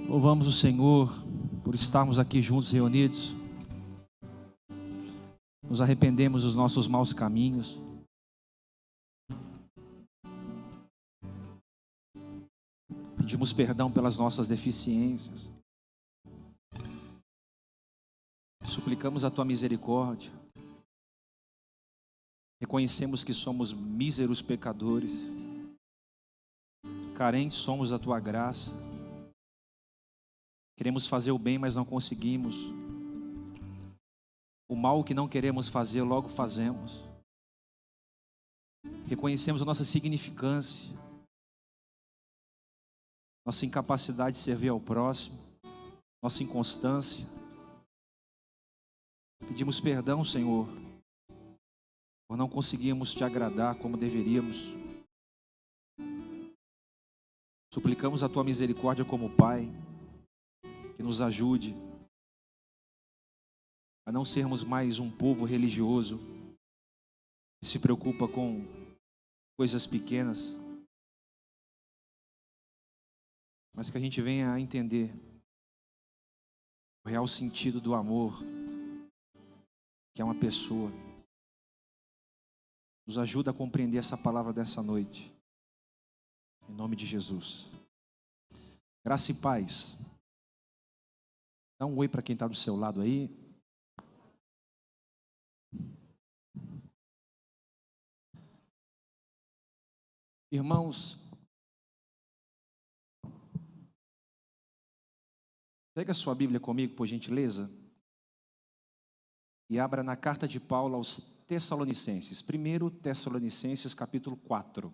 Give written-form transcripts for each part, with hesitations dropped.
Louvamos o Senhor por estarmos aqui juntos reunidos. Nos arrependemos dos nossos maus caminhos. Pedimos perdão pelas nossas deficiências. Suplicamos a Tua misericórdia. Reconhecemos que somos míseros pecadores. Carentes somos da Tua graça. Queremos fazer o bem, mas não conseguimos. O mal que não queremos fazer, logo fazemos. Reconhecemos a nossa insignificância, nossa incapacidade de servir ao próximo, nossa inconstância. Pedimos perdão, Senhor, por não conseguirmos Te agradar como deveríamos. Suplicamos a Tua misericórdia como Pai, que nos ajude a não sermos mais um povo religioso que se preocupa com coisas pequenas, mas que a gente venha a entender o real sentido do amor, que é uma pessoa. Nos ajuda a compreender essa palavra dessa noite, em nome de Jesus. Graça e paz. Dá um oi para quem está do seu lado aí. Irmãos, pega a sua Bíblia comigo, por gentileza, e abra na carta de Paulo aos Tessalonicenses. 1 Tessalonicenses, capítulo 4,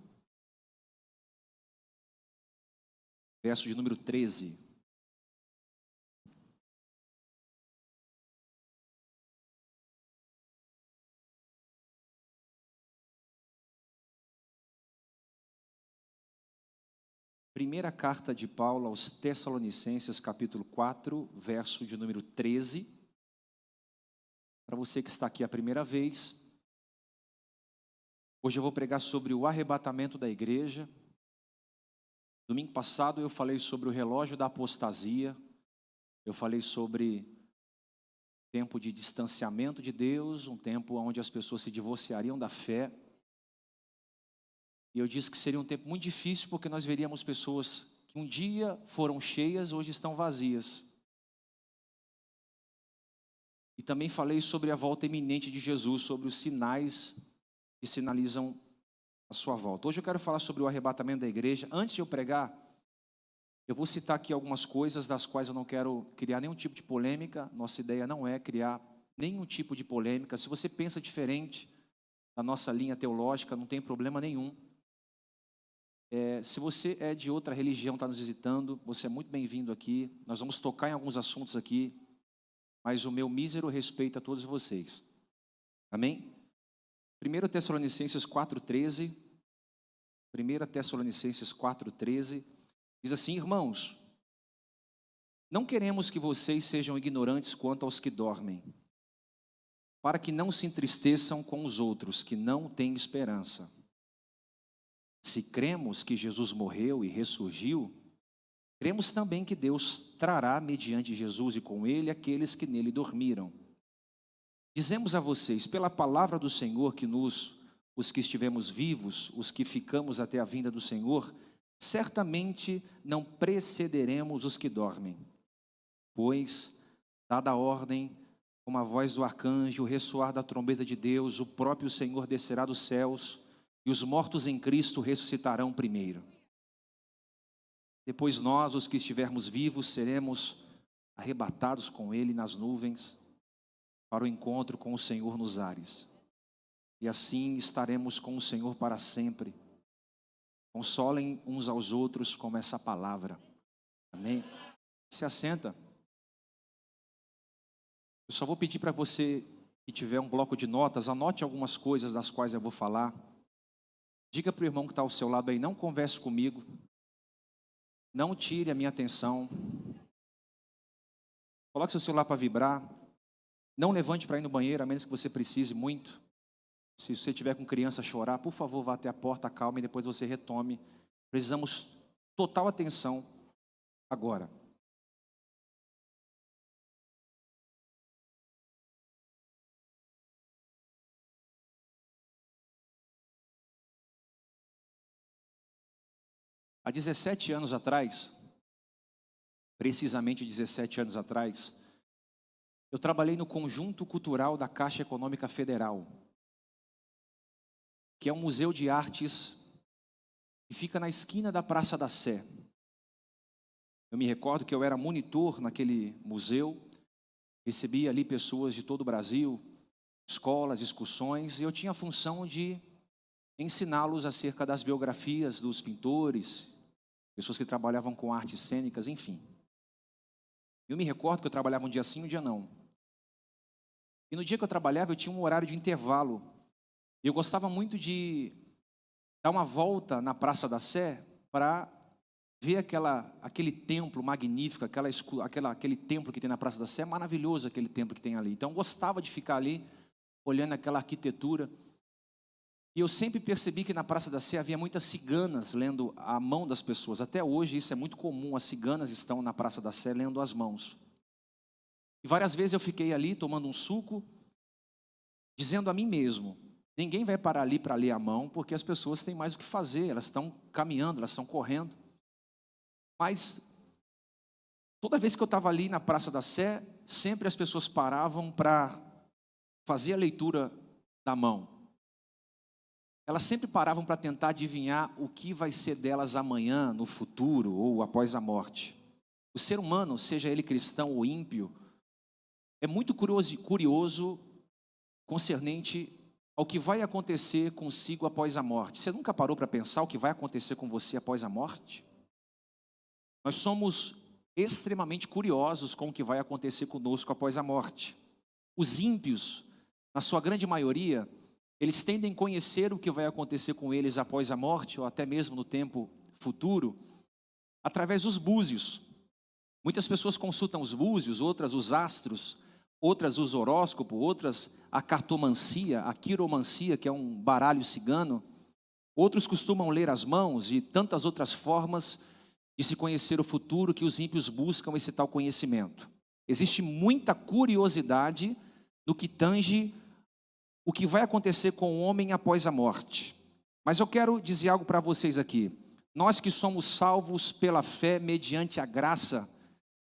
verso de número 13. Primeira carta de Paulo aos Tessalonicenses, capítulo 4, verso de número 13. Para você que está aqui a primeira vez, hoje eu vou pregar sobre o arrebatamento da igreja. Domingo passado eu falei sobre o relógio da apostasia, eu falei sobre tempo de distanciamento de Deus, um tempo onde as pessoas se divorciariam da fé. E eu disse que seria um tempo muito difícil, porque nós veríamos pessoas que um dia foram cheias, hoje estão vazias. E também falei sobre a volta iminente de Jesus, sobre os sinais que sinalizam a sua volta. Hoje eu quero falar sobre o arrebatamento da igreja. Antes de eu pregar, eu vou citar aqui algumas coisas das quais eu não quero criar nenhum tipo de polêmica. Nossa ideia não é criar nenhum tipo de polêmica. Se você pensa diferente da nossa linha teológica, não tem problema nenhum. Se você é de outra religião, está nos visitando, você é muito bem-vindo aqui. Nós vamos tocar em alguns assuntos aqui, mas o meu mísero respeito a todos vocês. Amém? 1 Tessalonicenses 4,13. 1 Tessalonicenses 4,13. Diz assim: irmãos, não queremos que vocês sejam ignorantes quanto aos que dormem, para que não se entristeçam com os outros que não têm esperança. Se cremos que Jesus morreu e ressurgiu, cremos também que Deus trará mediante Jesus e com ele aqueles que nele dormiram. Dizemos a vocês, pela palavra do Senhor, que os que estivemos vivos, os que ficamos até a vinda do Senhor, certamente não precederemos os que dormem. Pois, dada a ordem, com a voz do arcanjo, o ressoar da trombeta de Deus, o próprio Senhor descerá dos céus, e os mortos em Cristo ressuscitarão primeiro. Depois nós, os que estivermos vivos, seremos arrebatados com Ele nas nuvens, para o encontro com o Senhor nos ares. E assim estaremos com o Senhor para sempre. Consolem uns aos outros como essa palavra. Amém? Se assenta. Eu só vou pedir para você que tiver um bloco de notas, anote algumas coisas das quais eu vou falar. Diga para o irmão que está ao seu lado aí, não converse comigo. Não tire a minha atenção. Coloque seu celular para vibrar. Não levante para ir no banheiro, a menos que você precise muito. Se você tiver com criança chorar, por favor, vá até a porta, calma, e depois você retome. Precisamos total atenção agora. Há 17 anos atrás, precisamente 17 anos atrás, eu trabalhei no Conjunto Cultural da Caixa Econômica Federal, que é um museu de artes que fica na esquina da Praça da Sé. Eu me recordo que eu era monitor naquele museu, recebia ali pessoas de todo o Brasil, escolas, excursões, e eu tinha a função de ensiná-los acerca das biografias dos pintores, pessoas que trabalhavam com artes cênicas, enfim. Eu me recordo que eu trabalhava um dia sim, um dia não. E no dia que eu trabalhava, eu tinha um horário de intervalo. Eu gostava muito de dar uma volta na Praça da Sé para ver aquele templo magnífico, aquele templo que tem na Praça da Sé, é maravilhoso aquele templo que tem ali. Então eu gostava de ficar ali, olhando aquela arquitetura. E eu sempre percebi que na Praça da Sé havia muitas ciganas lendo a mão das pessoas. Até hoje isso é muito comum, as ciganas estão na Praça da Sé lendo as mãos. E várias vezes eu fiquei ali tomando um suco, dizendo a mim mesmo, ninguém vai parar ali para ler a mão, porque as pessoas têm mais o que fazer, elas estão caminhando, elas estão correndo. Mas toda vez que eu estava ali na Praça da Sé, sempre as pessoas paravam para fazer a leitura da mão. Elas sempre paravam para tentar adivinhar o que vai ser delas amanhã, no futuro ou após a morte. O ser humano, seja ele cristão ou ímpio, é muito curioso concernente ao que vai acontecer consigo após a morte. Você nunca parou para pensar o que vai acontecer com você após a morte? Nós somos extremamente curiosos com o que vai acontecer conosco após a morte. Os ímpios, na sua grande maioria, eles tendem a conhecer o que vai acontecer com eles após a morte, ou até mesmo no tempo futuro, através dos búzios. Muitas pessoas consultam os búzios, outras os astros, outras os horóscopos, outras a cartomancia, a quiromancia, que é um baralho cigano. Outros costumam ler as mãos e tantas outras formas de se conhecer o futuro que os ímpios buscam esse tal conhecimento. Existe muita curiosidade no que tange o que vai acontecer com o homem após a morte. Mas eu quero dizer algo para vocês aqui. Nós que somos salvos pela fé mediante a graça,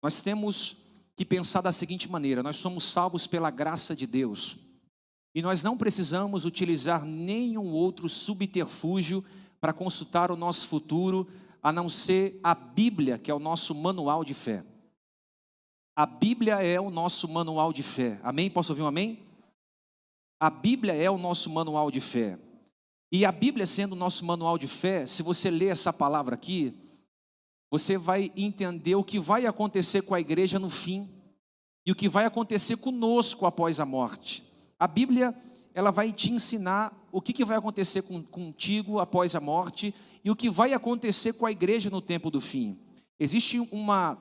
nós temos que pensar da seguinte maneira: nós somos salvos pela graça de Deus. E nós não precisamos utilizar nenhum outro subterfúgio para consultar o nosso futuro, a não ser a Bíblia, que é o nosso manual de fé. A Bíblia é o nosso manual de fé. Amém? Posso ouvir um amém? A Bíblia é o nosso manual de fé. E a Bíblia sendo o nosso manual de fé, se você ler essa palavra aqui, você vai entender o que vai acontecer com a igreja no fim e o que vai acontecer conosco após a morte. A Bíblia, ela vai te ensinar o que vai acontecer contigo após a morte e o que vai acontecer com a igreja no tempo do fim. Existe uma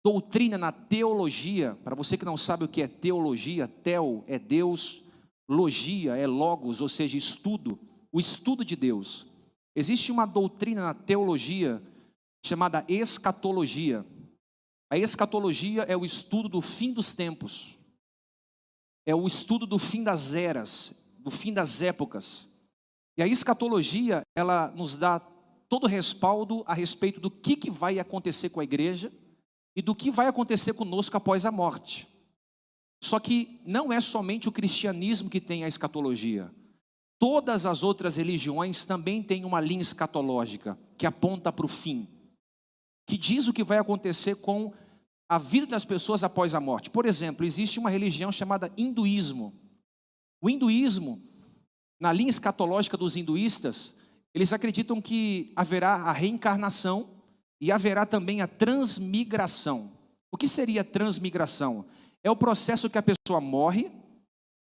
doutrina na teologia, para você que não sabe o que é teologia, teo é Deus, logia é logos, ou seja, estudo, o estudo de Deus. Existe uma doutrina na teologia chamada escatologia. A escatologia é o estudo do fim dos tempos. É o estudo do fim das eras, do fim das épocas. E a escatologia, ela nos dá todo o respaldo a respeito do que vai acontecer com a igreja e do que vai acontecer conosco após a morte. Só que não é somente o cristianismo que tem a escatologia. Todas as outras religiões também têm uma linha escatológica que aponta para o fim, que diz o que vai acontecer com a vida das pessoas após a morte. Por exemplo, existe uma religião chamada hinduísmo. O hinduísmo, na linha escatológica dos hinduístas, eles acreditam que haverá a reencarnação e haverá também a transmigração. O que seria a transmigração? É o processo que a pessoa morre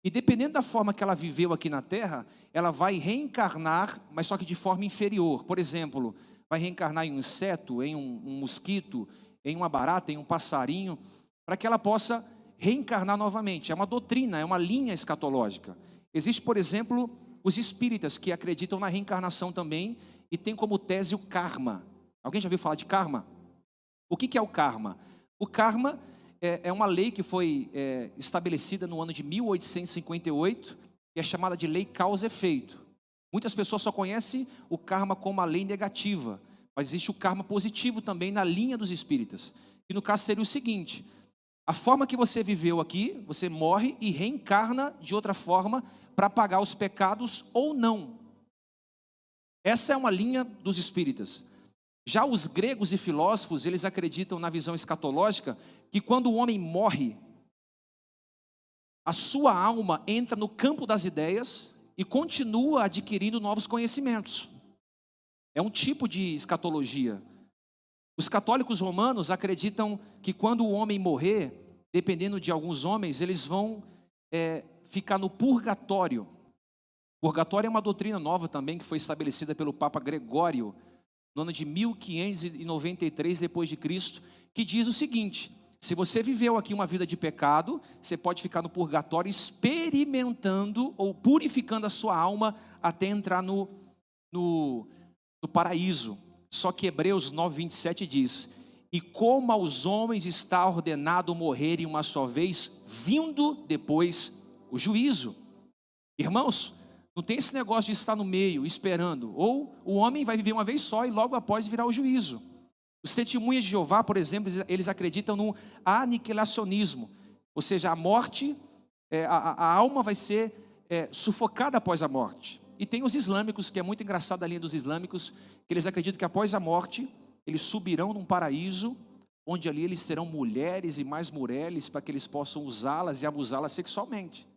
e, dependendo da forma que ela viveu aqui na Terra, ela vai reencarnar, mas só que de forma inferior. Por exemplo, vai reencarnar em um inseto, em um mosquito, em uma barata, em um passarinho, para que ela possa reencarnar novamente. É uma doutrina, é uma linha escatológica. Existe, por exemplo, os espíritas que acreditam na reencarnação também e tem como tese o karma. Alguém já ouviu falar de karma? O que é o karma? O karma é uma lei que foi estabelecida no ano de 1858, que é chamada de lei causa e efeito. Muitas pessoas só conhecem o karma como a lei negativa, mas existe o karma positivo também na linha dos espíritas. E no caso seria o seguinte: a forma que você viveu aqui, você morre e reencarna de outra forma para pagar os pecados ou não. Essa é uma linha dos espíritas. Já os gregos e filósofos, eles acreditam na visão escatológica que quando o homem morre, a sua alma entra no campo das ideias e continua adquirindo novos conhecimentos. É um tipo de escatologia. Os católicos romanos acreditam que quando o homem morrer, dependendo de alguns homens, eles vão ficar no purgatório. Purgatório é uma doutrina nova também que foi estabelecida pelo Papa Gregório no ano de 1593 depois de Cristo, que diz o seguinte: se você viveu aqui uma vida de pecado, você pode ficar no purgatório experimentando ou purificando a sua alma até entrar no paraíso. Só que Hebreus 9:27 diz: e como aos homens está ordenado morrerem uma só vez, vindo depois o juízo. Irmãos, não tem esse negócio de estar no meio, esperando. Ou o homem vai viver uma vez só e logo após virá o juízo. Os testemunhas de Jeová, por exemplo, eles acreditam no aniquilacionismo. Ou seja, a morte, a alma vai ser sufocada após a morte. E tem os islâmicos, que é muito engraçado a linha dos islâmicos, que eles acreditam que após a morte, eles subirão num paraíso, onde ali eles terão mulheres e mais mulheres, para que eles possam usá-las e abusá-las sexualmente.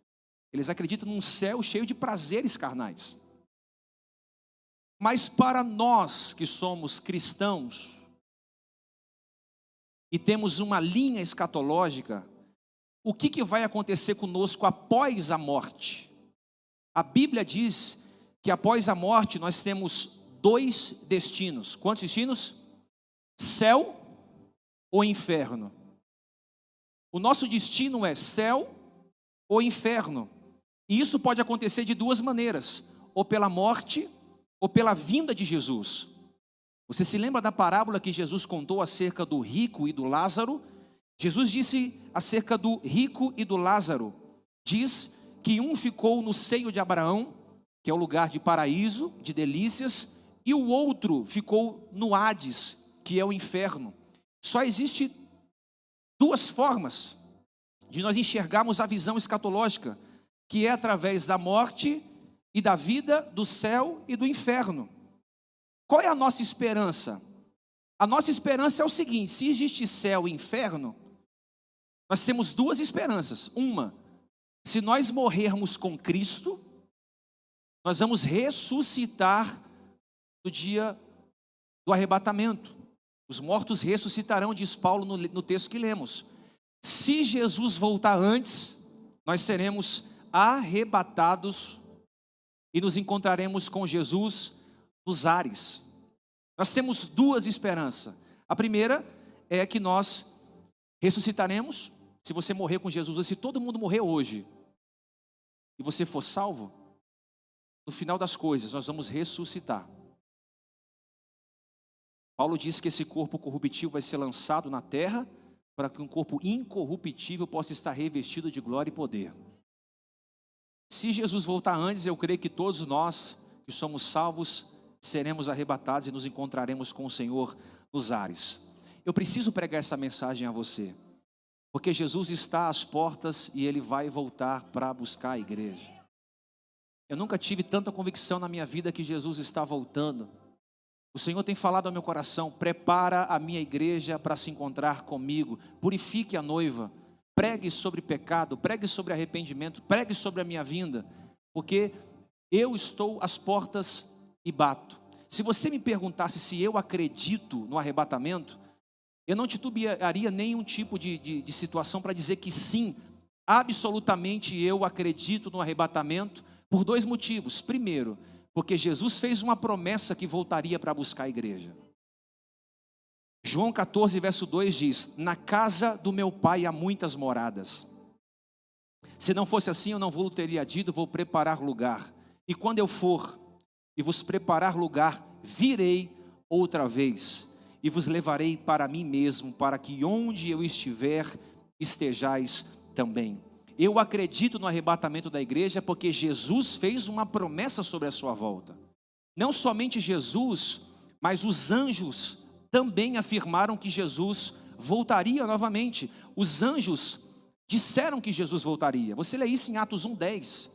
Eles acreditam num céu cheio de prazeres carnais. Mas para nós que somos cristãos e temos uma linha escatológica, o que vai acontecer conosco após a morte? A Bíblia diz que após a morte nós temos 2 destinos. Quantos destinos? Céu ou inferno. O nosso destino é céu ou inferno. E isso pode acontecer de 2 maneiras: ou pela morte, ou pela vinda de Jesus. Você se lembra da parábola que Jesus contou acerca do rico e do Lázaro? Jesus disse acerca do rico e do Lázaro, diz que um ficou no seio de Abraão, que é o lugar de paraíso, de delícias, e o outro ficou no Hades, que é o inferno. Só existe 2 formas de nós enxergarmos a visão escatológica, que é através da morte e da vida, do céu e do inferno. Qual é a nossa esperança? A nossa esperança é o seguinte: se existe céu e inferno, nós temos 2 esperanças. Uma, se nós morrermos com Cristo, nós vamos ressuscitar no dia do arrebatamento. Os mortos ressuscitarão, diz Paulo no texto que lemos. Se Jesus voltar antes, nós seremos arrebatados e nos encontraremos com Jesus nos ares. Nós temos 2 esperanças. A primeira é que nós ressuscitaremos. Se você morrer com Jesus, se todo mundo morrer hoje e você for salvo, no final das coisas nós vamos ressuscitar. Paulo diz que esse corpo corruptível vai ser lançado na terra, para que um corpo incorruptível possa estar revestido de glória e poder. Se Jesus voltar antes, eu creio que todos nós que somos salvos seremos arrebatados e nos encontraremos com o Senhor nos ares. Eu preciso pregar essa mensagem a você, porque Jesus está às portas e Ele vai voltar para buscar a igreja. Eu nunca tive tanta convicção na minha vida que Jesus está voltando. O Senhor tem falado ao meu coração: prepara a minha igreja para se encontrar comigo, purifique a noiva, pregue sobre pecado, pregue sobre arrependimento, pregue sobre a minha vinda, porque eu estou às portas e bato. Se você me perguntasse se eu acredito no arrebatamento, eu não titubearia nenhum tipo de situação para dizer que sim, absolutamente eu acredito no arrebatamento, por 2 motivos. Primeiro, porque Jesus fez uma promessa que voltaria para buscar a igreja. João 14, verso 2 diz: na casa do meu pai há muitas moradas. Se não fosse assim, eu não vou teria dito, vou preparar lugar. E quando eu for e vos preparar lugar, virei outra vez e vos levarei para mim mesmo, para que onde eu estiver, estejais também. Eu acredito no arrebatamento da igreja porque Jesus fez uma promessa sobre a sua volta. Não somente Jesus, Mas os anjos também afirmaram que Jesus voltaria novamente. Os anjos disseram que Jesus voltaria. Você lê isso em Atos 1:10.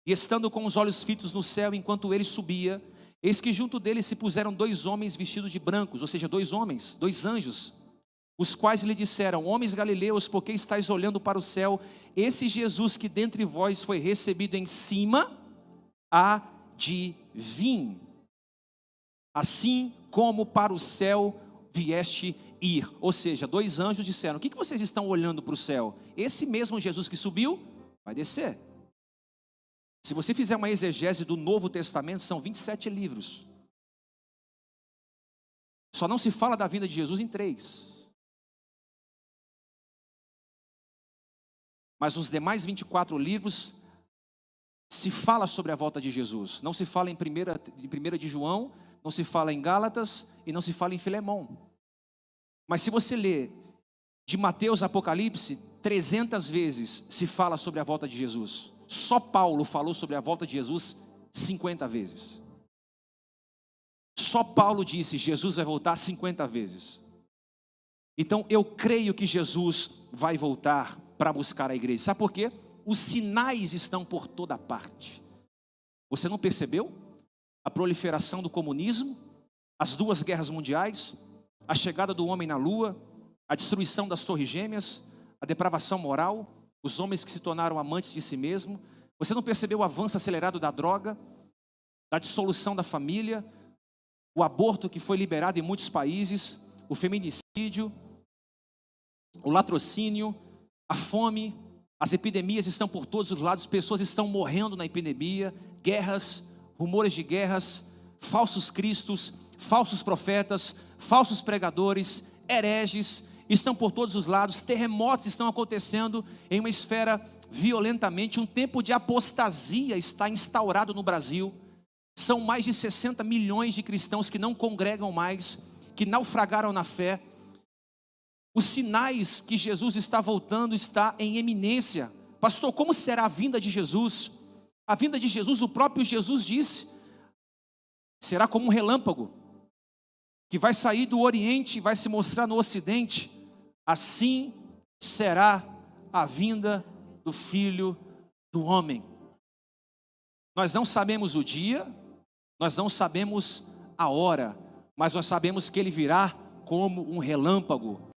E estando com os olhos fitos no céu enquanto ele subia, eis que junto dele se puseram 2 homens vestidos de brancos, ou seja, 2 homens, 2 anjos, os quais lhe disseram: homens galileus, por que estáis olhando para o céu? Esse Jesus que dentre vós foi recebido em cima, há de vir, assim como para o céu vieste ir. Ou seja, 2 anjos disseram: o que vocês estão olhando para o céu? Esse mesmo Jesus que subiu, vai descer. Se você fizer uma exegese do Novo Testamento, são 27 livros. Só não se fala da vinda de Jesus em 3. Mas nos demais 24 livros, se fala sobre a volta de Jesus. Não se fala em 1 de João, não se fala em Gálatas e não se fala em Filemão. Mas se você ler de Mateus a Apocalipse, 300 vezes se fala sobre a volta de Jesus. Só Paulo falou sobre a volta de Jesus 50 vezes. Só Paulo disse: Jesus vai voltar 50 vezes. Então eu creio que Jesus vai voltar para buscar a igreja. Sabe por quê? Os sinais estão por toda parte. Você não percebeu? A proliferação do comunismo, as 2 guerras mundiais, a chegada do homem na lua, a destruição das torres gêmeas, a depravação moral, os homens que se tornaram amantes de si mesmo. Você não percebeu o avanço acelerado da droga, da dissolução da família, o aborto que foi liberado em muitos países, o feminicídio, o latrocínio, a fome, as epidemias estão por todos os lados, pessoas estão morrendo na epidemia, guerras, rumores de guerras, falsos cristos, falsos profetas, falsos pregadores, hereges, estão por todos os lados, terremotos estão acontecendo em uma esfera violentamente, um tempo de apostasia está instaurado no Brasil. São mais de 60 milhões de cristãos que não congregam mais, que naufragaram na fé. Os sinais que Jesus está voltando está em eminência. Pastor, como será a vinda de Jesus? A vinda de Jesus, o próprio Jesus disse, será como um relâmpago, que vai sair do Oriente e vai se mostrar no Ocidente. Assim será a vinda do Filho do Homem. Nós não sabemos o dia, nós não sabemos a hora, mas nós sabemos que Ele virá como um relâmpago.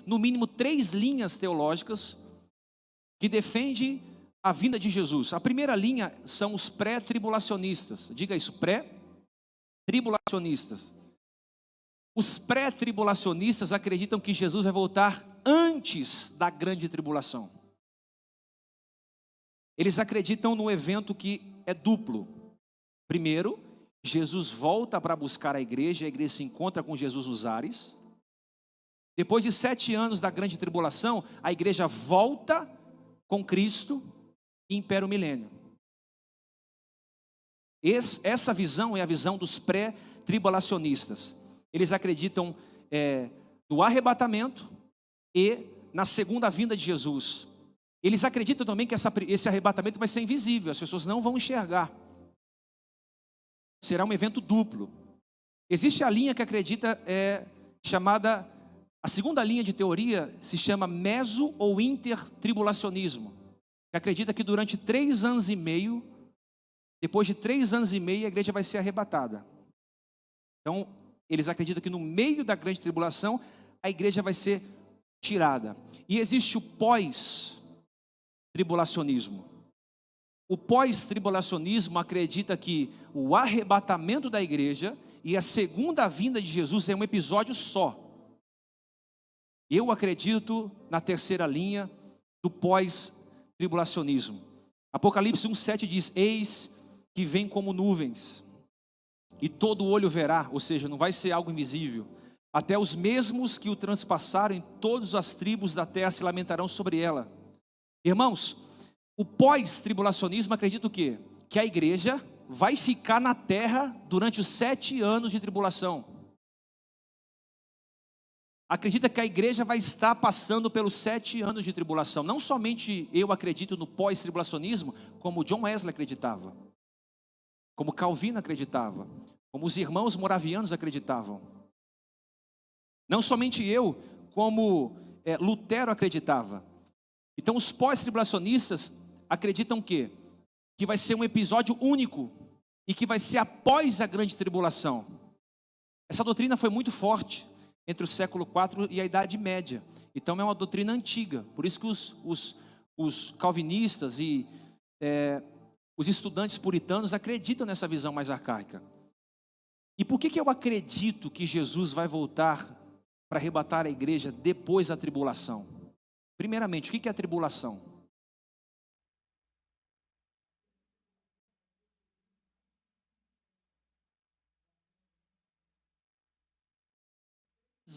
No mínimo 3 linhas teológicas que defendem a vinda de Jesus. A primeira linha são os pré-tribulacionistas. Diga isso, pré-tribulacionistas. Os pré-tribulacionistas acreditam que Jesus vai voltar antes da grande tribulação. Eles acreditam num evento que é duplo. Primeiro, Jesus volta para buscar a igreja se encontra com Jesus nos ares. Depois de 7 anos da grande tribulação, a igreja volta com Cristo e impera o milênio. Essa visão é a visão dos pré-tribulacionistas. Eles acreditam no arrebatamento e na segunda vinda de Jesus. Eles acreditam também que esse arrebatamento vai ser invisível, as pessoas não vão enxergar. Será um evento duplo. Existe a linha que acredita, chamada, a segunda linha de teoria se chama meso ou intertribulacionismo, que acredita que durante 3 anos e meio, depois de 3 anos e meio, a igreja vai ser arrebatada. Então, eles acreditam que no meio da grande tribulação, a igreja vai ser tirada. E existe o pós-tribulacionismo. O pós-tribulacionismo acredita que o arrebatamento da igreja e a segunda vinda de Jesus é um episódio só. Eu acredito na terceira linha do pós-tribulacionismo. Apocalipse 1:7 diz: eis que vem como nuvens, e todo olho verá, ou seja, não vai ser algo invisível. Até os mesmos que o transpassaram em todas as tribos da terra se lamentarão sobre ela. Irmãos, o pós-tribulacionismo acredita o quê? Que a igreja vai ficar na terra durante os 7 anos de tribulação. Acredita que a igreja vai estar passando pelos 7 anos de tribulação. Não somente eu acredito no pós-tribulacionismo, como John Wesley acreditava, como Calvino acreditava, como os irmãos moravianos acreditavam. Não somente eu, como Lutero acreditava. Então os pós-tribulacionistas acreditam que vai ser um episódio único e que vai ser após a grande tribulação. Essa doutrina foi muito forte entre o século IV e a Idade Média. Então é uma doutrina antiga. Por isso que os calvinistas e os estudantes puritanos acreditam nessa visão mais arcaica. E por que eu acredito que Jesus vai voltar para arrebatar a igreja depois da tribulação? Primeiramente, o que é a tribulação?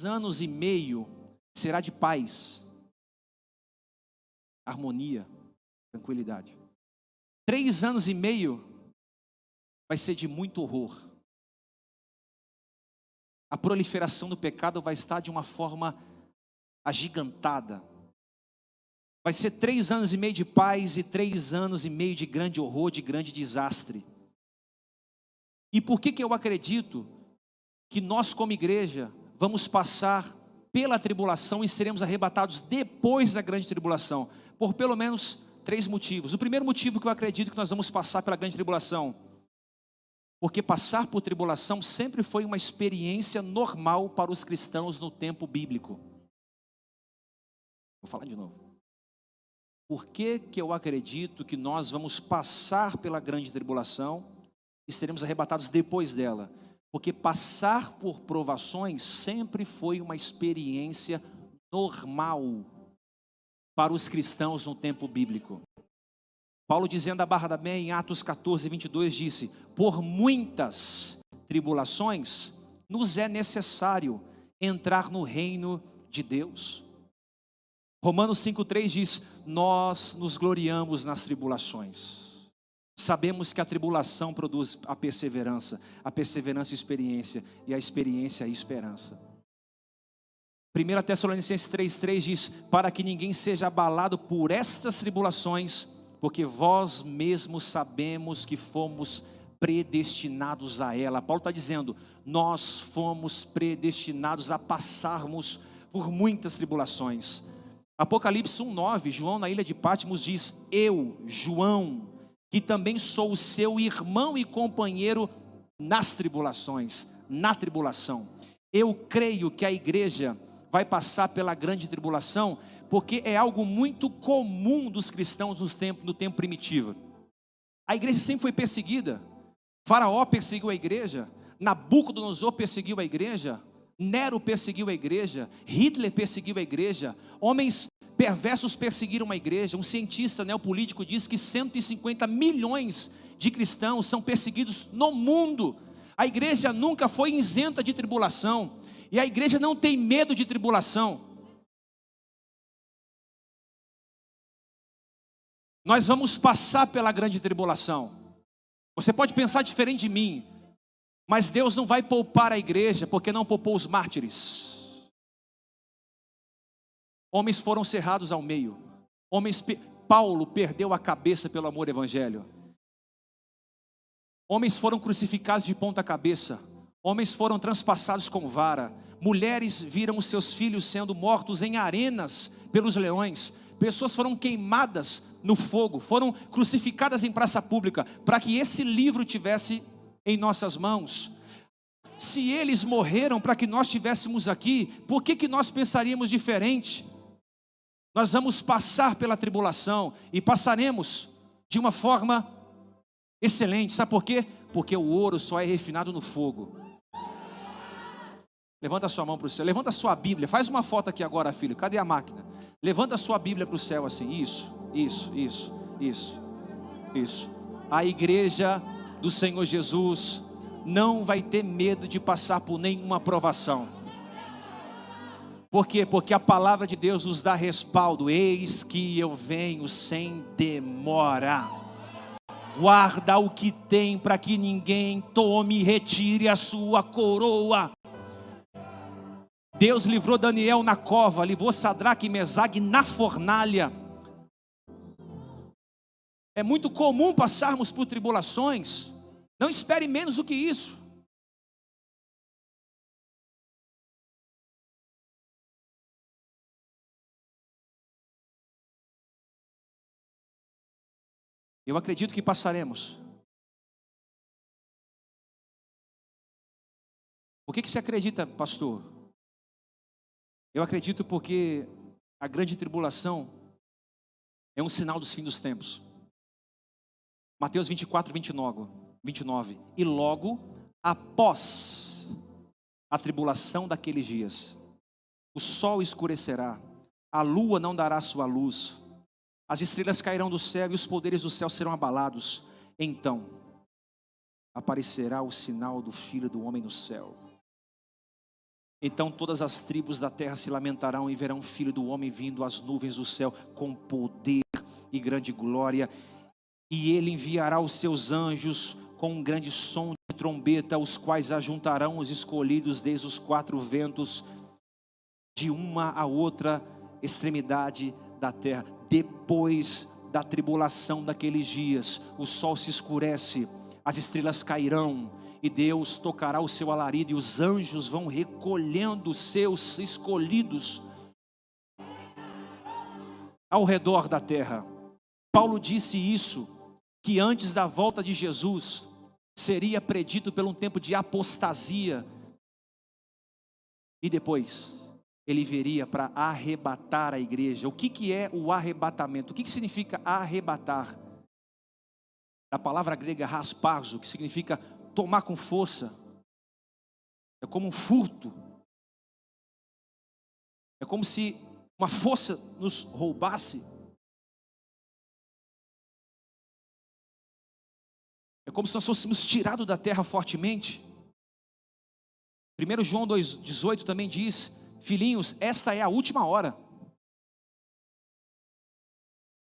Anos e meio será de paz, harmonia, tranquilidade. 3 anos e meio vai ser de muito horror. A proliferação do pecado vai estar de uma forma agigantada. Vai ser 3 anos e meio de paz e 3 anos e meio de grande horror, de grande desastre. E por que eu acredito que nós como igreja vamos passar pela tribulação e seremos arrebatados depois da grande tribulação? Por pelo menos 3 motivos. O primeiro motivo que eu acredito que nós vamos passar pela grande tribulação, porque passar por tribulação sempre foi uma experiência normal para os cristãos no tempo bíblico. Vou falar de novo. Por que eu acredito que nós vamos passar pela grande tribulação e seremos arrebatados depois dela? Porque passar por provações sempre foi uma experiência normal para os cristãos no tempo bíblico. Paulo, dizendo a Barnabé em Atos 14:22, disse: por muitas tribulações nos é necessário entrar no reino de Deus. Romanos 5:3 diz: nós nos gloriamos nas tribulações. Sabemos que a tribulação produz a perseverança experiência, e a experiência a esperança. 1 Tessalonicenses 3:3 diz: para que ninguém seja abalado por estas tribulações, porque vós mesmos sabemos que fomos predestinados a ela. Paulo está dizendo, nós fomos predestinados a passarmos por muitas tribulações. Apocalipse 1:9, João na ilha de Patmos diz: eu, João, que também sou o seu irmão e companheiro nas tribulações, na tribulação. Eu creio que a igreja vai passar pela grande tribulação, porque é algo muito comum dos cristãos no tempo primitivo. A igreja sempre foi perseguida. Faraó perseguiu a igreja, Nabucodonosor perseguiu a igreja, Nero perseguiu a igreja, Hitler perseguiu a igreja, homens perversos perseguiram a igreja. Um cientista neopolítico diz que 150 milhões de cristãos são perseguidos no mundo. A igreja nunca foi isenta de tribulação. E a igreja não tem medo de tribulação. Nós vamos passar pela grande tribulação. Você pode pensar diferente de mim, mas Deus não vai poupar a igreja, porque não poupou os mártires. Homens foram cerrados ao meio. Paulo perdeu a cabeça pelo amor ao evangelho. Homens foram crucificados de ponta cabeça. Homens foram transpassados com vara. Mulheres viram os seus filhos sendo mortos em arenas pelos leões. Pessoas foram queimadas no fogo, foram crucificadas em praça pública, para que esse livro tivesse em nossas mãos. Se eles morreram para que nós estivéssemos aqui, por que nós pensaríamos diferente? Nós vamos passar pela tribulação e passaremos de uma forma excelente. Sabe por quê? Porque o ouro só é refinado no fogo. Levanta a sua mão para o céu, levanta a sua Bíblia, faz uma foto aqui agora, filho, cadê a máquina? Levanta a sua Bíblia para o céu assim, isso. A igreja do Senhor Jesus não vai ter medo de passar por nenhuma provação. Por quê? Porque a palavra de Deus nos dá respaldo. Eis que eu venho sem demora. Guarda o que tem para que ninguém tome e retire a sua coroa. Deus livrou Daniel na cova, livrou Sadraque e Mesaque na fornalha. É muito comum passarmos por tribulações. Não espere menos do que isso. Eu acredito que passaremos. O que você acredita, pastor? Eu acredito porque a grande tribulação é um sinal dos fins dos tempos. Mateus 24, 29. E logo após a tribulação daqueles dias, o sol escurecerá, a lua não dará sua luz, as estrelas cairão do céu e os poderes do céu serão abalados. Então aparecerá o sinal do Filho do Homem no céu. Então todas as tribos da terra se lamentarão e verão o Filho do Homem vindo às nuvens do céu com poder e grande glória. E ele enviará os seus anjos com um grande som de trombeta, os quais ajuntarão os escolhidos desde os quatro ventos, de uma a outra extremidade da terra. Depois da tribulação daqueles dias, o sol se escurece, as estrelas cairão, e Deus tocará o seu alarido, e os anjos vão recolhendo os seus escolhidos ao redor da terra. Paulo disse isso, que antes da volta de Jesus, seria predito por um tempo de apostasia, e depois ele viria para arrebatar a igreja. O que é o arrebatamento? O que significa arrebatar? A palavra grega raspazo, que significa tomar com força. É como um furto. É como se uma força nos roubasse. É como se nós fôssemos tirados da terra fortemente. 1 João 2,18 também diz: filhinhos, esta é a última hora.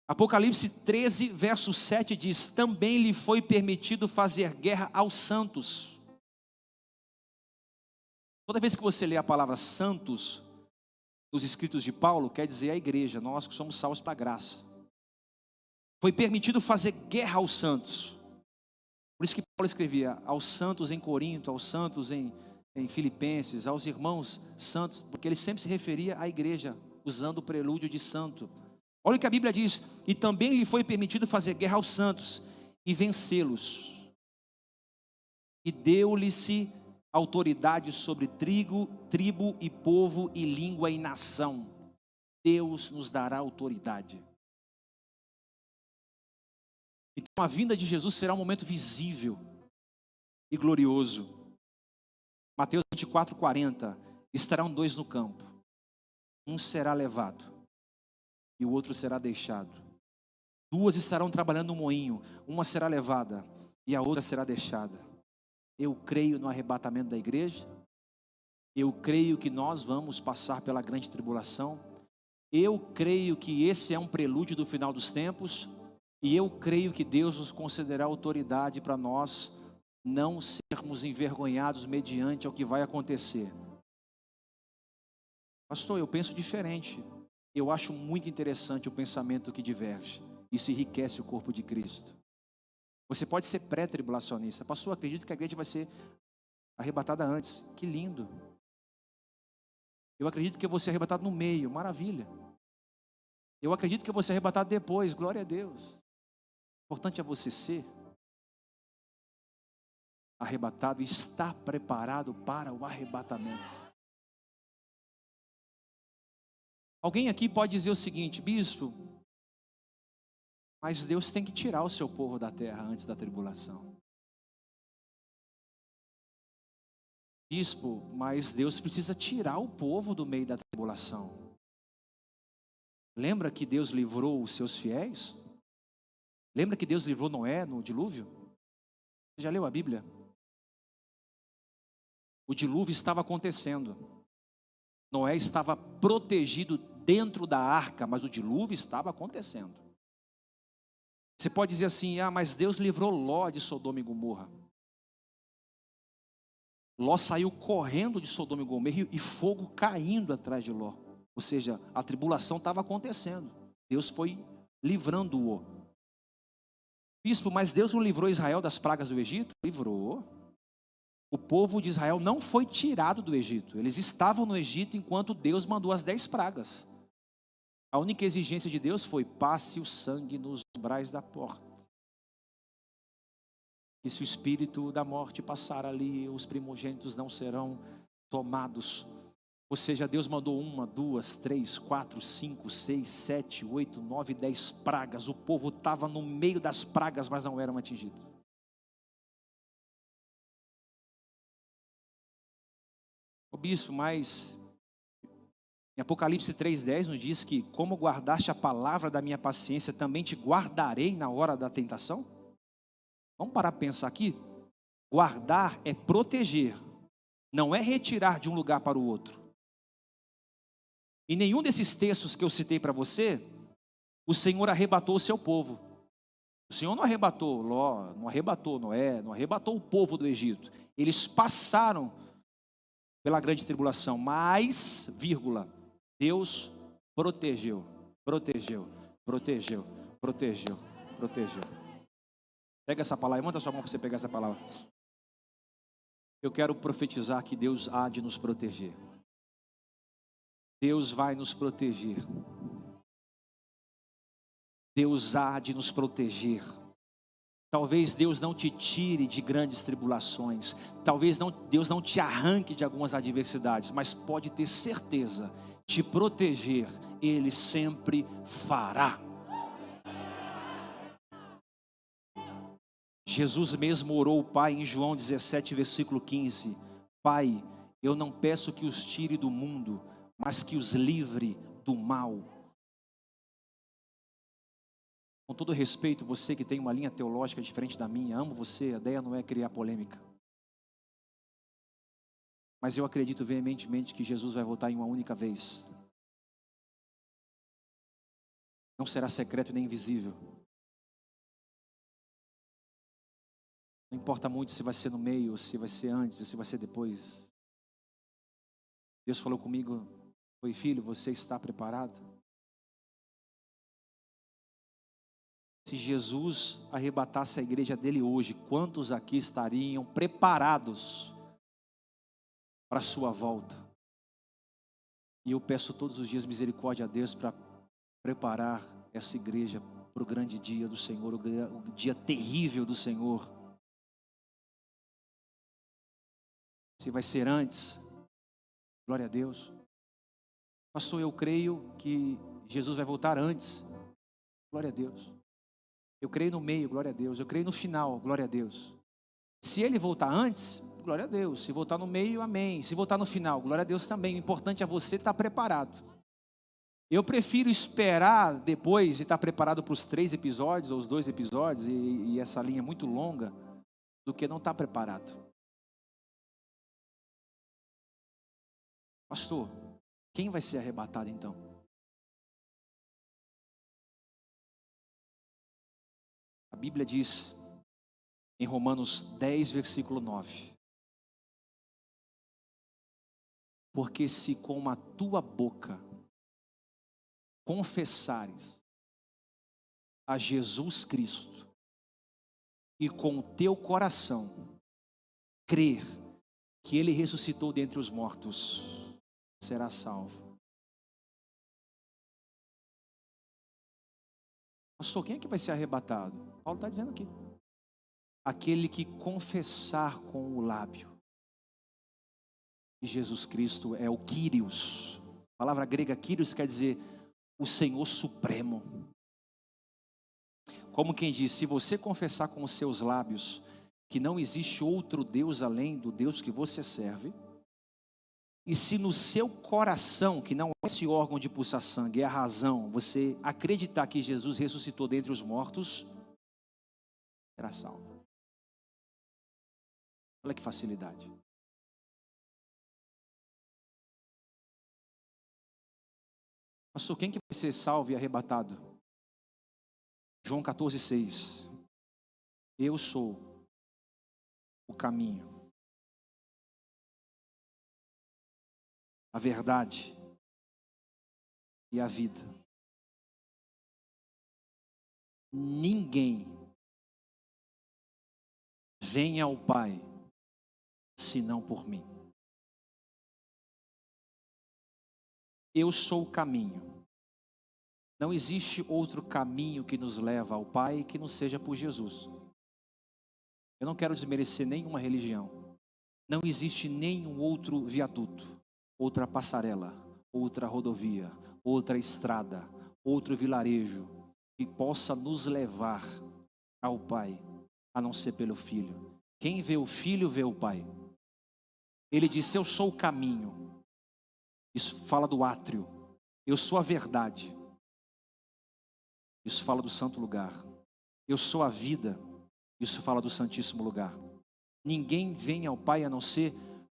Apocalipse 13, verso 7 diz: também lhe foi permitido fazer guerra aos santos. Toda vez que você lê a palavra santos nos escritos de Paulo, quer dizer a igreja, nós que somos salvos para a graça. Foi permitido fazer guerra aos santos. Por isso que Paulo escrevia aos santos em Corinto, aos santos em Filipenses, aos irmãos santos, porque ele sempre se referia à igreja, usando o prelúdio de santo. Olha o que a Bíblia diz: e também lhe foi permitido fazer guerra aos santos e vencê-los. E deu-lhe-se autoridade sobre tribo e povo e língua e nação. Deus nos dará autoridade. Então a vinda de Jesus será um momento visível e glorioso. Mateus 24, 40. Estarão dois no campo. Um será levado e o outro será deixado. Duas estarão trabalhando no moinho. Uma será levada e a outra será deixada. Eu creio no arrebatamento da igreja. Eu creio que nós vamos passar pela grande tribulação. Eu creio que esse é um prelúdio do final dos tempos. E eu creio que Deus nos concederá autoridade para nós não sermos envergonhados mediante o que vai acontecer. Pastor, eu penso diferente. Eu acho muito interessante o pensamento que diverge. Isso enriquece o corpo de Cristo. Você pode ser pré-tribulacionista. Pastor, acredito que a igreja vai ser arrebatada antes. Que lindo. Eu acredito que eu vou ser arrebatado no meio. Maravilha. Eu acredito que eu vou ser arrebatado depois. Glória a Deus. O importante é você ser arrebatado e estar preparado para o arrebatamento. Alguém aqui pode dizer o seguinte: bispo, mas Deus tem que tirar o seu povo da terra antes da tribulação. Bispo, mas Deus precisa tirar o povo do meio da tribulação. Lembra que Deus livrou os seus fiéis? Lembra que Deus livrou Noé no dilúvio? Você já leu a Bíblia? O dilúvio estava acontecendo. Noé estava protegido dentro da arca, mas o dilúvio estava acontecendo. Você pode dizer assim: mas Deus livrou Ló de Sodoma e Gomorra. Ló saiu correndo de Sodoma e Gomorra e fogo caindo atrás de Ló. Ou seja, a tribulação estava acontecendo. Deus foi livrando-o. Bispo, mas Deus não livrou Israel das pragas do Egito? Livrou. O povo de Israel não foi tirado do Egito. Eles estavam no Egito enquanto Deus mandou as 10 pragas. A única exigência de Deus foi: passe o sangue nos umbrais da porta. E se o espírito da morte passar ali, os primogênitos não serão tomados. Ou seja, Deus mandou 1, 2, 3, 4, 5, 6, 7, 8, 9, 10 pragas. O povo estava no meio das pragas, mas não eram atingidos. O bispo, mas em Apocalipse 3,10 nos diz que: como guardaste a palavra da minha paciência, também te guardarei na hora da tentação? Vamos parar para pensar aqui. Guardar é proteger, não é retirar de um lugar para o outro. Em nenhum desses textos que eu citei para você, o Senhor arrebatou o seu povo. O Senhor não arrebatou Ló, não arrebatou Noé, não arrebatou o povo do Egito. Eles passaram pela grande tribulação, mas, vírgula, Deus protegeu, protegeu, protegeu, protegeu, protegeu. Pega essa palavra, levanta sua mão para você pegar essa palavra. Eu quero profetizar que Deus há de nos proteger. Deus vai nos proteger. Deus há de nos proteger. Talvez Deus não te tire de grandes tribulações. Talvez Deus não te arranque de algumas adversidades. Mas pode ter certeza, te proteger, Ele sempre fará. Jesus mesmo orou o Pai em João 17, versículo 15. Pai, eu não peço que os tire do mundo, mas que os livre do mal. Com todo respeito, você que tem uma linha teológica diferente da minha, amo você, a ideia não é criar polêmica. Mas eu acredito veementemente que Jesus vai voltar em uma única vez. Não será secreto nem invisível. Não importa muito se vai ser no meio, se vai ser antes, se vai ser depois. Deus falou comigo: oi filho, você está preparado? Se Jesus arrebatasse a igreja dele hoje, quantos aqui estariam preparados para a sua volta? E eu peço todos os dias misericórdia a Deus para preparar essa igreja para o grande dia do Senhor, o dia terrível do Senhor. Se vai ser antes, glória a Deus. Pastor, eu creio que Jesus vai voltar antes, glória a Deus. Eu creio no meio, glória a Deus. Eu creio no final, glória a Deus. Se Ele voltar antes, glória a Deus. Se voltar no meio, amém. Se voltar no final, glória a Deus também. O importante é você estar preparado. Eu prefiro esperar depois e estar preparado para os 3 episódios, ou os 2 episódios, e essa linha muito longa, do que não estar preparado. Pastor, quem vai ser arrebatado então? A Bíblia diz em Romanos 10, versículo 9: porque se com a tua boca confessares a Jesus Cristo e com o teu coração crer que Ele ressuscitou dentre os mortos, será salvo. Pastor, quem é que vai ser arrebatado? Paulo está dizendo aqui: aquele que confessar com o lábio que Jesus Cristo é o Kyrios. A palavra grega Kyrios quer dizer o Senhor Supremo. Como quem diz, se você confessar com os seus lábios que não existe outro Deus além do Deus que você serve, e se no seu coração, que não é esse órgão de pulsar sangue, é a razão, você acreditar que Jesus ressuscitou dentre os mortos, será salvo. Olha que facilidade. Pastor, quem que vai ser salvo e arrebatado? João 14,6. Eu sou o caminho, a verdade e a vida. Ninguém vem ao Pai senão por mim. Eu sou o caminho. Não existe outro caminho que nos leva ao Pai que não seja por Jesus. Eu não quero desmerecer nenhuma religião. Não existe nenhum outro viaduto, outra passarela, outra rodovia, outra estrada, outro vilarejo que possa nos levar ao Pai, a não ser pelo Filho. Quem vê o Filho, vê o Pai. Ele disse: eu sou o caminho. Isso fala do átrio. Eu sou a verdade. Isso fala do santo lugar. Eu sou a vida. Isso fala do santíssimo lugar. Ninguém vem ao Pai a não ser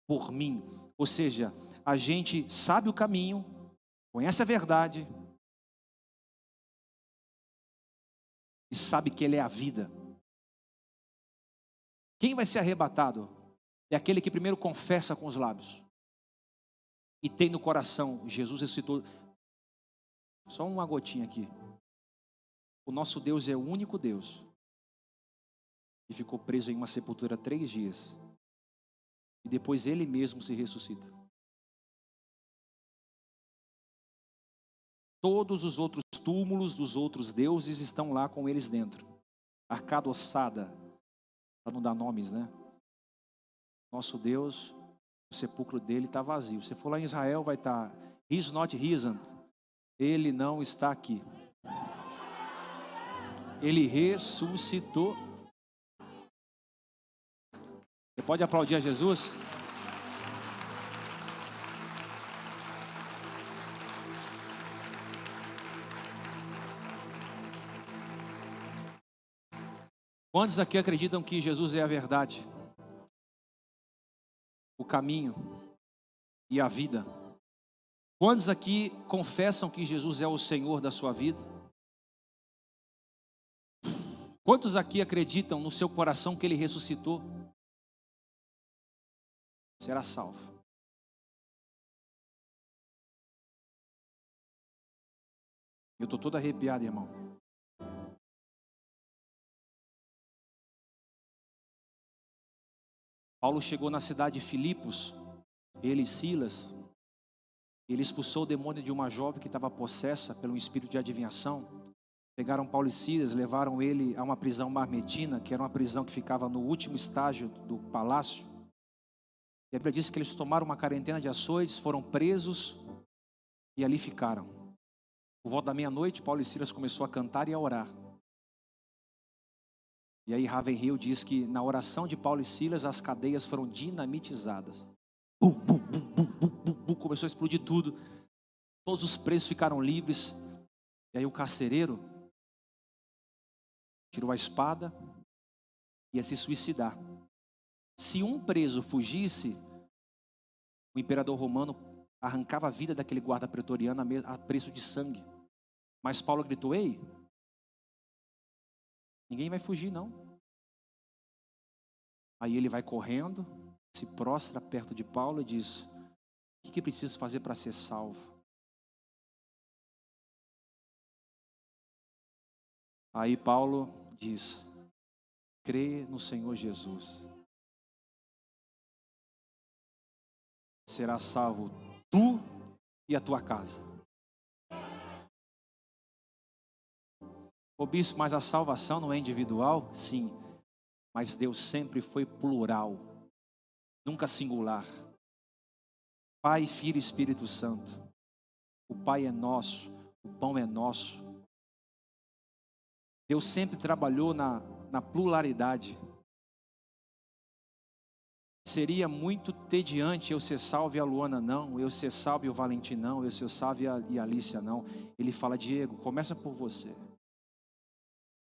por mim. Ou seja, a gente sabe o caminho, conhece a verdade e sabe que Ele é a vida. Quem vai ser arrebatado é aquele que primeiro confessa com os lábios e tem no coração: Jesus ressuscitou. Só uma gotinha aqui. O nosso Deus é o único Deus que ficou preso em uma sepultura 3 dias e depois Ele mesmo se ressuscita. Todos os outros túmulos dos outros deuses estão lá com eles dentro. Arcada ossada, para não dar nomes, né? Nosso Deus, o sepulcro dele está vazio. Se for lá em Israel, vai estar: He's not risen. Ele não está aqui. Ele ressuscitou. Você pode aplaudir a Jesus? Quantos aqui acreditam que Jesus é a verdade, o caminho e a vida? Quantos aqui confessam que Jesus é o Senhor da sua vida? Quantos aqui acreditam no seu coração que Ele ressuscitou? Será salvo. Eu estou todo arrepiado, irmão. Paulo chegou na cidade de Filipos, ele e Silas. Ele expulsou o demônio de uma jovem que estava possessa pelo espírito de adivinhação. Pegaram Paulo e Silas, levaram ele a uma prisão marmetina, que era uma prisão que ficava no último estágio do palácio. E a Bíblia diz que eles tomaram uma quarentena de açoites, foram presos e ali ficaram. Por volta da meia-noite, Paulo e Silas começou a cantar e a orar. E aí Ravenhill diz que na oração de Paulo e Silas as cadeias foram dinamitizadas. Bum, bum, bum, bum, bum, bum, bum, começou a explodir tudo. Todos os presos ficaram livres. E aí o carcereiro tirou a espada e ia se suicidar. Se um preso fugisse, o imperador romano arrancava a vida daquele guarda pretoriano a preço de sangue. Mas Paulo gritou: ei, ninguém vai fugir não. Aí ele vai correndo, se prostra perto de Paulo e diz: o que preciso fazer para ser salvo? Aí Paulo diz: crê no Senhor Jesus, será salvo tu e a tua casa. Ô bispo, mas a salvação não é individual? Sim, mas Deus sempre foi plural, nunca singular. Pai, Filho e Espírito Santo. O Pai é nosso, o pão é nosso. Deus sempre trabalhou na pluralidade. Seria muito tediante eu ser salvo e a Luana não, eu ser salvo e o Valentim não, eu ser salvo e a Alicia não. Ele fala: Diego, começa por você.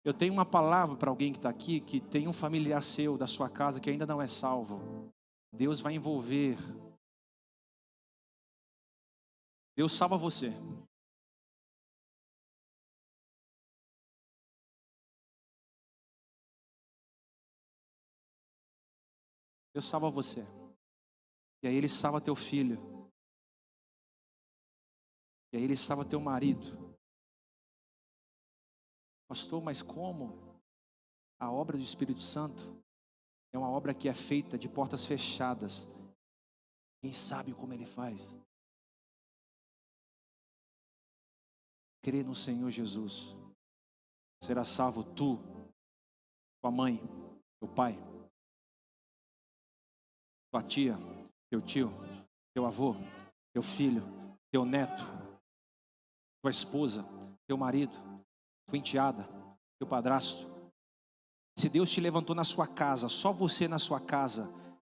Eu tenho uma palavra para alguém que está aqui, que tem um familiar seu da sua casa que ainda não é salvo. Deus vai envolver. Deus salva você. Deus salva você. E aí Ele salva teu filho. E aí Ele salva teu marido. Pastor, mas como? A obra do Espírito Santo é uma obra que é feita de portas fechadas. Quem sabe como Ele faz? Crê no Senhor Jesus. Será salvo tu, tua mãe, teu pai, tua tia, teu tio, teu avô, teu filho, teu neto, tua esposa, teu marido, tua enteada, teu padrasto. Se Deus te levantou na sua casa, só você na sua casa,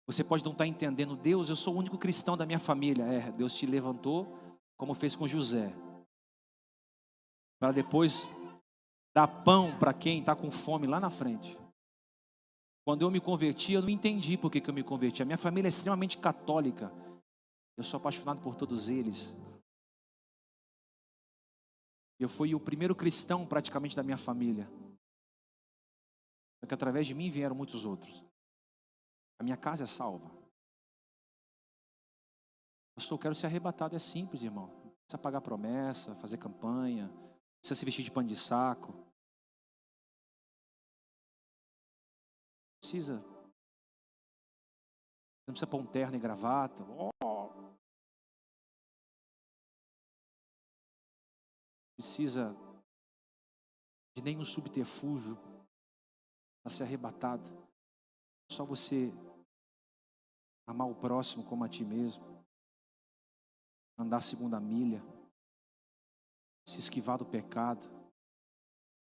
você pode não estar entendendo: Deus, eu sou o único cristão da minha família. Deus te levantou como fez com José, para depois dar pão para quem está com fome lá na frente. Quando eu me converti, eu não entendi por que eu me converti. A minha família é extremamente católica. Eu sou apaixonado por todos eles. Eu fui o primeiro cristão praticamente da minha família. Porque através de mim vieram muitos outros. A minha casa é salva. Eu quero ser arrebatado, é simples, irmão. Não precisa pagar promessa, fazer campanha, não precisa se vestir de pano de saco. Não precisa pôr um terno e gravata. Precisa de nenhum subterfúgio para ser arrebatado. Só você amar o próximo como a ti mesmo. Andar a segunda milha. Se esquivar do pecado.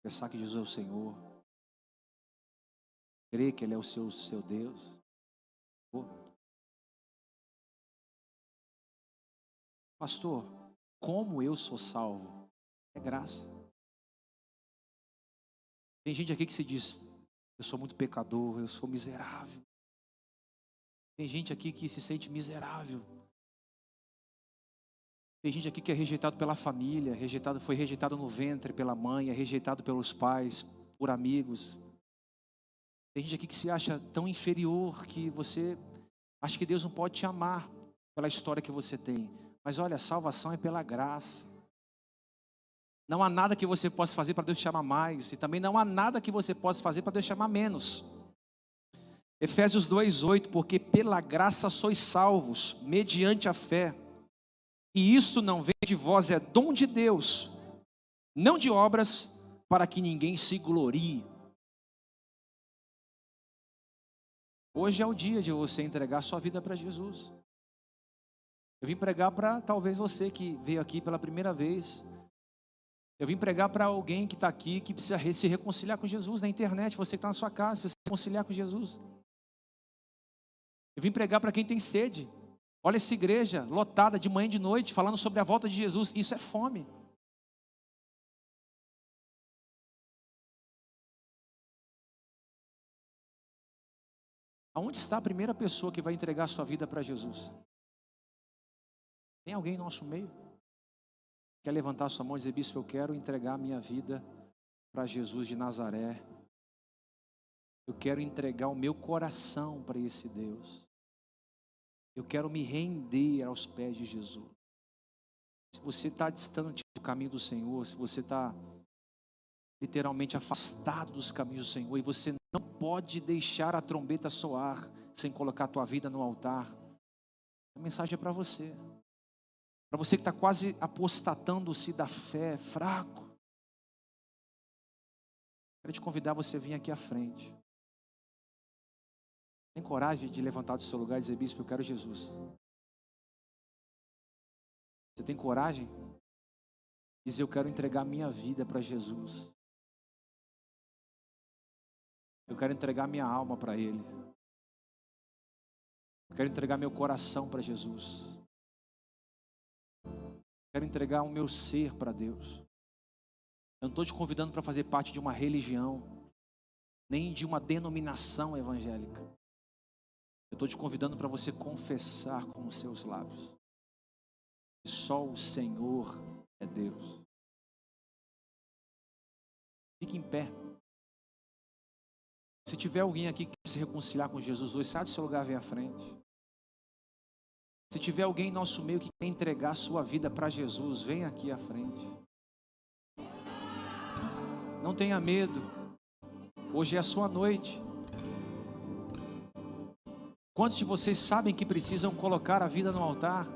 Pensar que Jesus é o Senhor. Crer que Ele é o seu Deus. Pastor, como eu sou salvo? É graça. Tem gente aqui que se diz: eu sou muito pecador, eu sou miserável. Tem gente aqui que se sente miserável. Tem gente aqui que é rejeitado pela família, foi rejeitado no ventre pela mãe, é rejeitado pelos pais, por amigos. Tem gente aqui que se acha tão inferior que você acha que Deus não pode te amar pela história que você tem. Mas olha, a salvação é pela graça. Não há nada que você possa fazer para Deus te amar mais. E também não há nada que você possa fazer para Deus te amar menos. Efésios 2:8, porque pela graça sois salvos, mediante a fé. E isto não vem de vós, é dom de Deus, não de obras, para que ninguém se glorie. Hoje é o dia de você entregar sua vida para Jesus. Eu vim pregar para talvez você que veio aqui pela primeira vez. Eu vim pregar para alguém que está aqui, que precisa se reconciliar com Jesus na internet. Você que está na sua casa, precisa se reconciliar com Jesus. Eu vim pregar para quem tem sede. Olha essa igreja lotada de manhã e de noite, falando sobre a volta de Jesus. Isso é fome. Aonde está a primeira pessoa que vai entregar a sua vida para Jesus? Tem alguém em nosso meio? Quer levantar sua mão e dizer: bispo, eu quero entregar a minha vida para Jesus de Nazaré. Eu quero entregar o meu coração para esse Deus. Eu quero me render aos pés de Jesus. Se você está distante do caminho do Senhor, se você está literalmente afastado dos caminhos do Senhor, e você não pode deixar a trombeta soar sem colocar a tua vida no altar, a mensagem é para você. Para você que está quase apostatando-se da fé, fraco, quero te convidar a você vir aqui à frente. Tem coragem de levantar do seu lugar e dizer: bispo, eu quero Jesus? Você tem coragem de dizer: eu quero entregar minha vida para Jesus? Eu quero entregar minha alma para Ele. Eu quero entregar meu coração para Jesus. Eu quero entregar o meu ser para Deus. Eu não estou te convidando para fazer parte de uma religião, nem de uma denominação evangélica. Eu estou te convidando para você confessar com os seus lábios que só o Senhor é Deus. Fique em pé. Se tiver alguém aqui que quer se reconciliar com Jesus hoje, sai do seu lugar e vem à frente. Se tiver alguém em nosso meio que quer entregar a sua vida para Jesus, vem aqui à frente. Não tenha medo. Hoje é a sua noite. Quantos de vocês sabem que precisam colocar a vida no altar?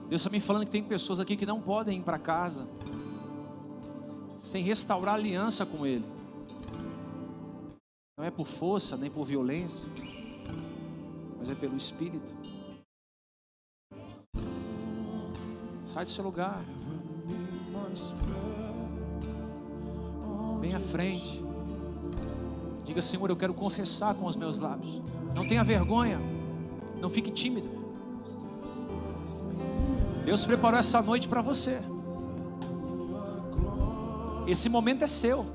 Deus está me falando que tem pessoas aqui que não podem ir para casa sem restaurar a aliança com Ele. Não é por força, nem por violência, mas é pelo Espírito. Sai do seu lugar. Vem à frente. Diga: Senhor, eu quero confessar com os meus lábios. Não tenha vergonha. Não fique tímido. Deus preparou essa noite para você. Esse momento é seu.